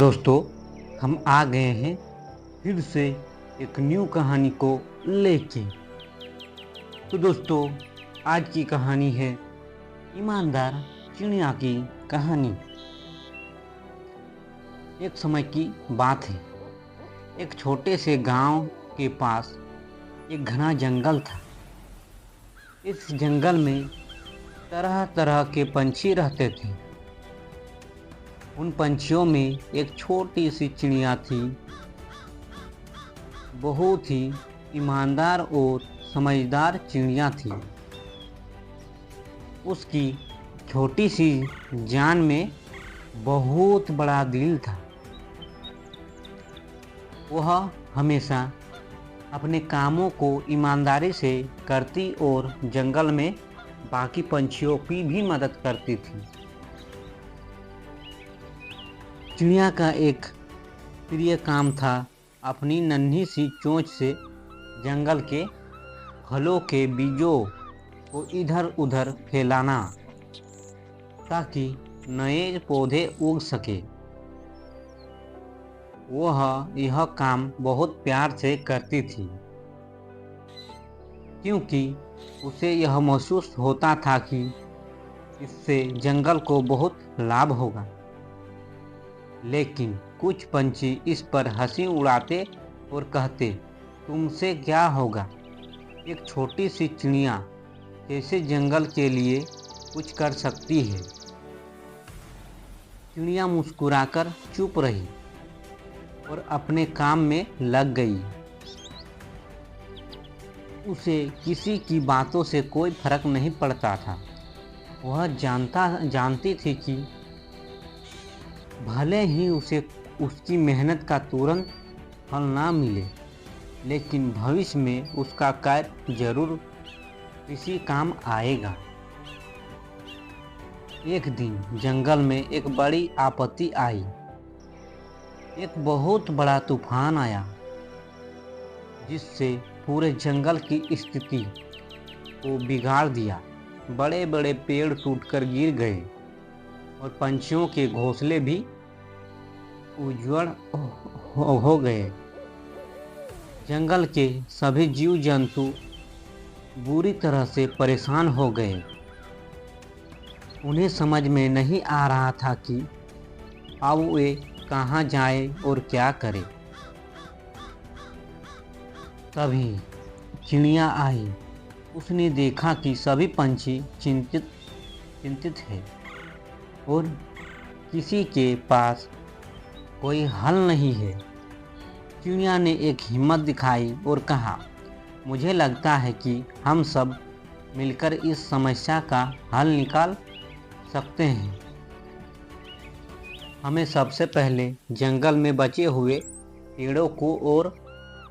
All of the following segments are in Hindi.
दोस्तों, हम आ गए हैं फिर से एक न्यू कहानी को लेके। तो दोस्तों, आज की कहानी है ईमानदार चिड़िया की कहानी। एक समय की बात है। एक छोटे से गांव के पास एक घना जंगल था। इस जंगल में तरह तरह के पंछी रहते थे। उन पंछियों में एक छोटी सी चिड़िया थी, बहुत ही ईमानदार और समझदार चिड़िया थी। उसकी छोटी सी जान में बहुत बड़ा दिल था। वह हमेशा अपने कामों को ईमानदारी से करती और जंगल में बाकी पंछियों की भी मदद करती थी। चिड़िया का एक प्रिय काम था अपनी नन्ही सी चोंच से जंगल के फलों के बीजों को इधर उधर फैलाना, ताकि नए पौधे उग सके। वह यह काम बहुत प्यार से करती थी, क्योंकि उसे यह महसूस होता था कि इससे जंगल को बहुत लाभ होगा। लेकिन कुछ पंछी इस पर हंसी उड़ाते और कहते, तुमसे क्या होगा? एक छोटी सी चिड़िया कैसे जंगल के लिए कुछ कर सकती है? चिड़िया मुस्कुराकर चुप रही और अपने काम में लग गई। उसे किसी की बातों से कोई फर्क नहीं पड़ता था। वह जानती थी कि भले ही उसे उसकी मेहनत का तुरंत फल ना मिले, लेकिन भविष्य में उसका कार्य जरूर किसी काम आएगा। एक दिन जंगल में एक बड़ी आपत्ति आई। एक बहुत बड़ा तूफान आया, जिससे पूरे जंगल की स्थिति को बिगाड़ दिया। बड़े बड़े पेड़ टूटकर गिर गए और पंछियों के घोंसले भी उजड़ हो गए। जंगल के सभी जीव जंतु बुरी तरह से परेशान हो गए। उन्हें समझ में नहीं आ रहा था कि अब वे कहाँ जाए और क्या करे। तभी चिड़िया आई। उसने देखा कि सभी पंछी चिंतित हैं और किसी के पास कोई हल नहीं है। चिड़िया ने एक हिम्मत दिखाई और कहा, मुझे लगता है कि हम सब मिलकर इस समस्या का हल निकाल सकते हैं। हमें सबसे पहले जंगल में बचे हुए पेड़ों को और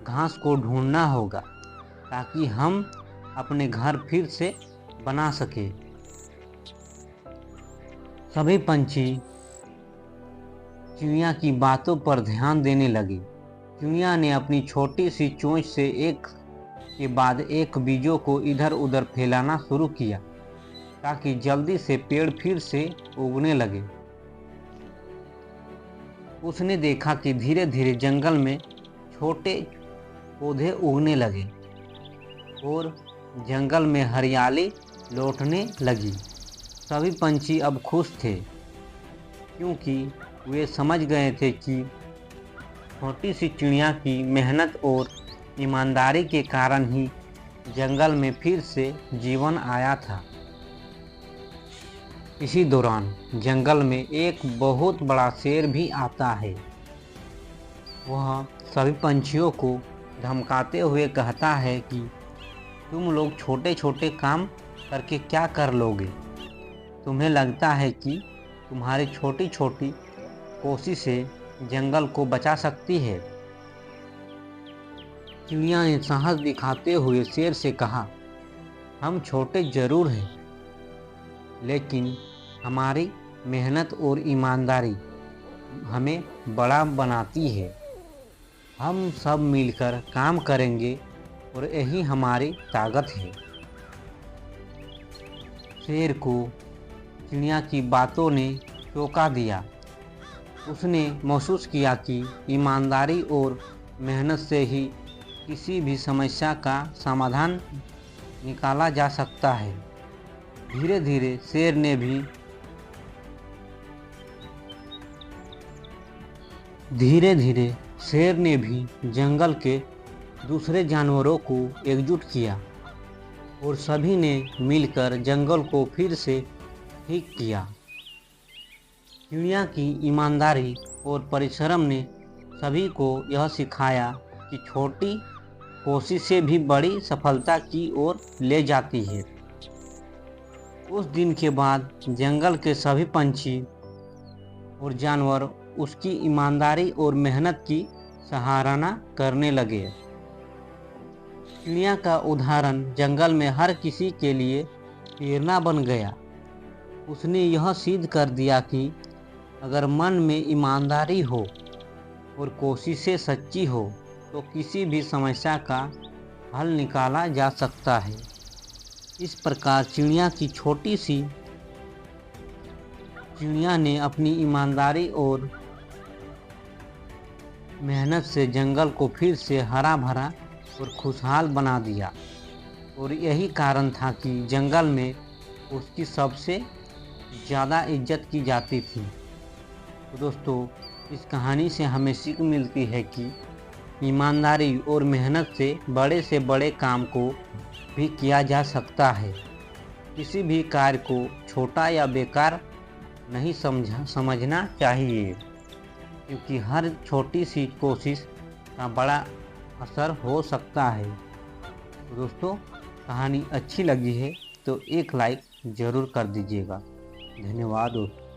घास को ढूंढना होगा, ताकि हम अपने घर फिर से बना सके। सभी पंछी चिड़िया की बातों पर ध्यान देने लगे। चिड़िया ने अपनी छोटी सी चोंच से एक के बाद एक बीजों को इधर उधर फैलाना शुरू किया, ताकि जल्दी से पेड़ फिर से उगने लगे। उसने देखा कि धीरे धीरे जंगल में छोटे पौधे उगने लगे और जंगल में हरियाली लौटने लगी। सभी पंछी अब खुश थे, क्योंकि वे समझ गए थे कि छोटी सी चिड़िया की मेहनत और ईमानदारी के कारण ही जंगल में फिर से जीवन आया था। इसी दौरान जंगल में एक बहुत बड़ा शेर भी आता है। वह सभी पंछियों को धमकाते हुए कहता है कि तुम लोग छोटे छोटे काम करके क्या कर लोगे? तुम्हें लगता है कि तुम्हारी छोटी छोटी कोशिशें जंगल को बचा सकती है? चिड़िया ने साहस दिखाते हुए शेर से कहा, हम छोटे जरूर हैं, लेकिन हमारी मेहनत और ईमानदारी हमें बड़ा बनाती है। हम सब मिलकर काम करेंगे और यही हमारी ताकत है। शेर को चिड़िया की बातों ने चौंका दिया। उसने महसूस किया कि ईमानदारी और मेहनत से ही किसी भी समस्या का समाधान निकाला जा सकता है। धीरे धीरे शेर ने भी जंगल के दूसरे जानवरों को एकजुट किया और सभी ने मिलकर जंगल को फिर से ठीक किया। चिड़िया की ईमानदारी और परिश्रम ने सभी को यह सिखाया कि छोटी कोशिशें भी बड़ी सफलता की ओर ले जाती है। उस दिन के बाद जंगल के सभी पंछी और जानवर उसकी ईमानदारी और मेहनत की सराहना करने लगे। चिड़िया का उदाहरण जंगल में हर किसी के लिए प्रेरणा बन गया। उसने यह सिद्ध कर दिया कि अगर मन में ईमानदारी हो और कोशिशें सच्ची हो तो किसी भी समस्या का हल निकाला जा सकता है। इस प्रकार चिड़िया ने अपनी ईमानदारी और मेहनत से जंगल को फिर से हरा भरा और खुशहाल बना दिया और यही कारण था कि जंगल में उसकी सबसे ज़्यादा इज्जत की जाती थी। तो दोस्तों, इस कहानी से हमें सीख मिलती है कि ईमानदारी और मेहनत से बड़े काम को भी किया जा सकता है। किसी भी कार्य को छोटा या बेकार नहीं समझना चाहिए, क्योंकि हर छोटी सी कोशिश का बड़ा असर हो सकता है। तो दोस्तों, कहानी अच्छी लगी है तो एक लाइक ज़रूर कर दीजिएगा। धन्यवाद दोस्तों।